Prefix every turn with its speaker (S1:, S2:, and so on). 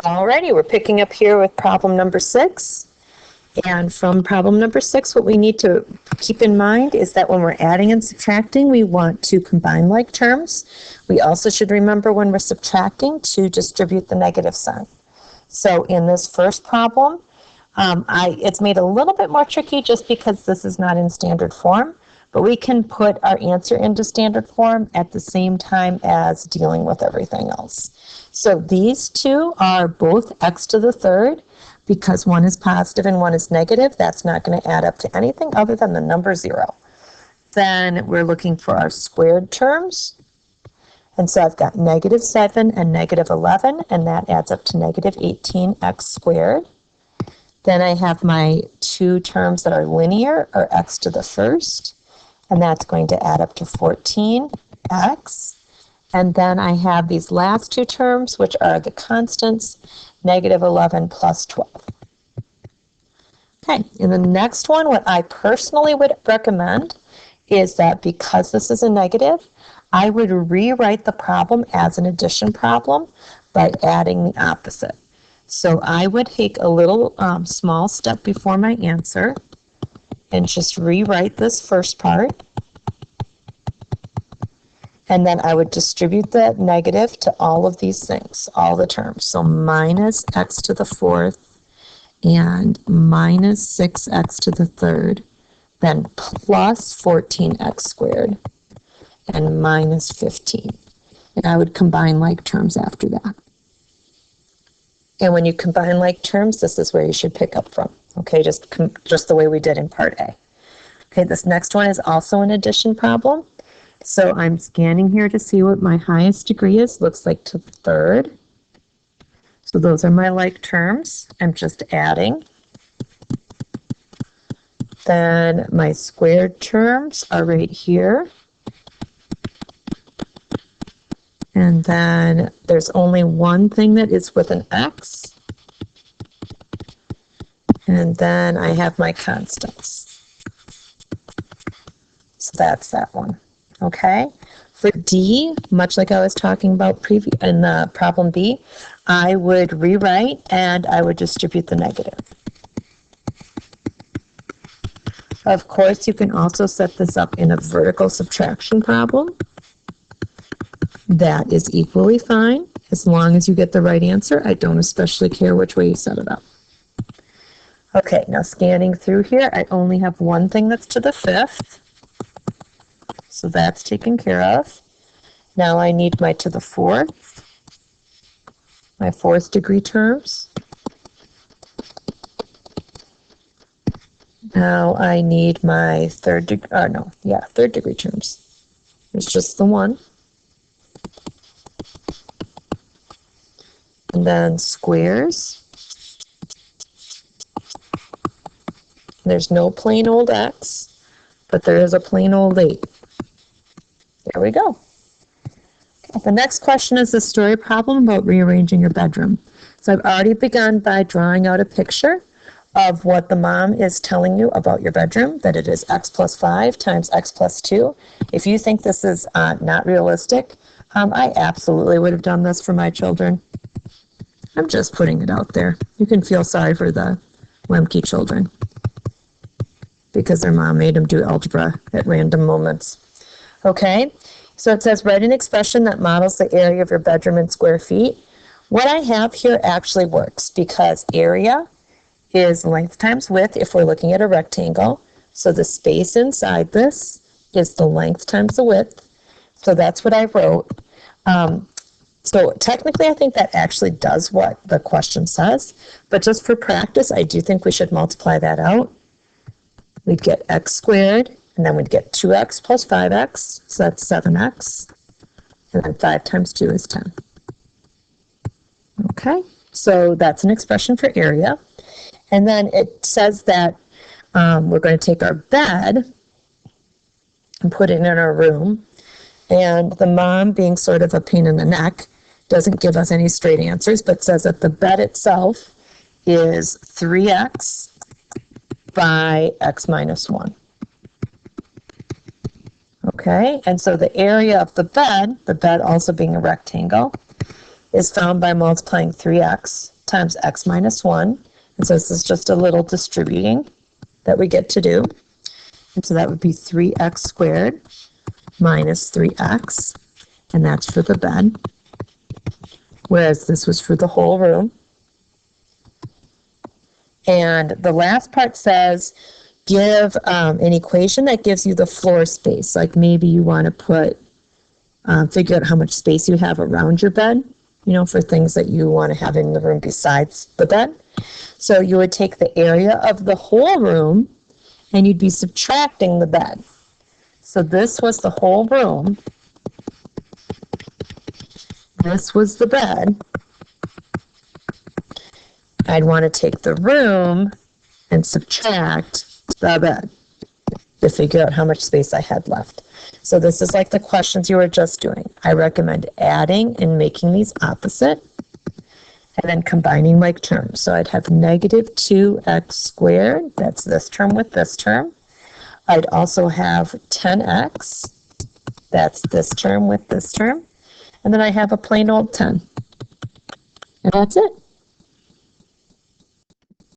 S1: Alrighty, we're picking up here with problem number 6. And from problem number 6, what we need to keep in mind is that when we're adding and subtracting, we want to combine like terms. We also should remember when we're subtracting to distribute the negative sign. So in this first problem, it's made a little bit more tricky just because this is not in standard form, but we can put our answer into standard form at the same time as dealing with everything else. So these two are both x to the third. Because one is positive and one is negative, that's not going to add up to anything other than the number 0. Then we're looking for our squared terms. And so I've got negative 7 and negative 11, and that adds up to negative 18x squared. Then I have my two terms that are linear, or x to the first, and that's going to add up to 14x. And then I have these last two terms, which are the constants, negative 11 plus 12. Okay, in the next one, what I personally would recommend is that because this is a negative, I would rewrite the problem as an addition problem by adding the opposite. So I would take a little small step before my answer and just rewrite this first part. And then I would distribute the negative to all of these things, all the terms. So minus x to the fourth and minus 6x to the third, then plus 14x squared and minus 15. And I would combine like terms after that. And when you combine like terms, this is where you should pick up from. Okay, just the way we did in part A. Okay, this next one is also an addition problem. So I'm scanning here to see what my highest degree is. Looks like to the third. So those are my like terms. I'm just adding. Then my squared terms are right here. And then there's only one thing that is with an x. And then I have my constants. So that's that one. Okay, for D, much like I was talking about in the problem B, I would rewrite and I would distribute the negative. Of course, you can also set this up in a vertical subtraction problem. That is equally fine, as long as you get the right answer. I don't especially care which way you set it up. Okay, now scanning through here, I only have one thing that's to the fifth. So that's taken care of. Now I need my to the fourth, my fourth degree terms. Now I need my third degree terms. There's just the one. And then squares. There's no plain old x, but there is a plain old 8. There we go. Okay, the next question is a story problem about rearranging your bedroom. So I've already begun by drawing out a picture of what the mom is telling you about your bedroom, that it is x plus 5 times x plus 2. If you think this is not realistic, I absolutely would have done this for my children. I'm just putting it out there. You can feel sorry for the Lemke children because their mom made them do algebra at random moments. Okay, so it says write an expression that models the area of your bedroom in square feet. What I have here actually works because area is length times width if we're looking at a rectangle. So the space inside this is the length times the width. So that's what I wrote. So technically I think that actually does what the question says, but just for practice I do think we should multiply that out. We'd get x squared. And then we'd get 2x plus 5x, so that's 7x. And then 5 times 2 is 10. Okay, so that's an expression for area. And then it says that we're going to take our bed and put it in our room. And the mom, being sort of a pain in the neck, doesn't give us any straight answers, but says that the bed itself is 3x by x minus 1. Okay, and so the area of the bed also being a rectangle, is found by multiplying 3x times x minus 1. And so this is just a little distributing that we get to do. And so that would be 3x squared minus 3x, and that's for the bed, whereas this was for the whole room. And the last part says, give an equation that gives you the floor space. Like maybe you want to put, figure out how much space you have around your bed, you know, for things that you want to have in the room besides the bed. So you would take the area of the whole room and you'd be subtracting the bed. So this was the whole room. This was the bed. I'd want to take the room and subtract the bed to figure out how much space I had left. So this is like the questions you were just doing. I recommend adding and making these opposite and then combining like terms. So I'd have negative 2x squared. That's this term with this term. I'd also have 10x. That's this term with this term. And then I have a plain old 10. And that's it.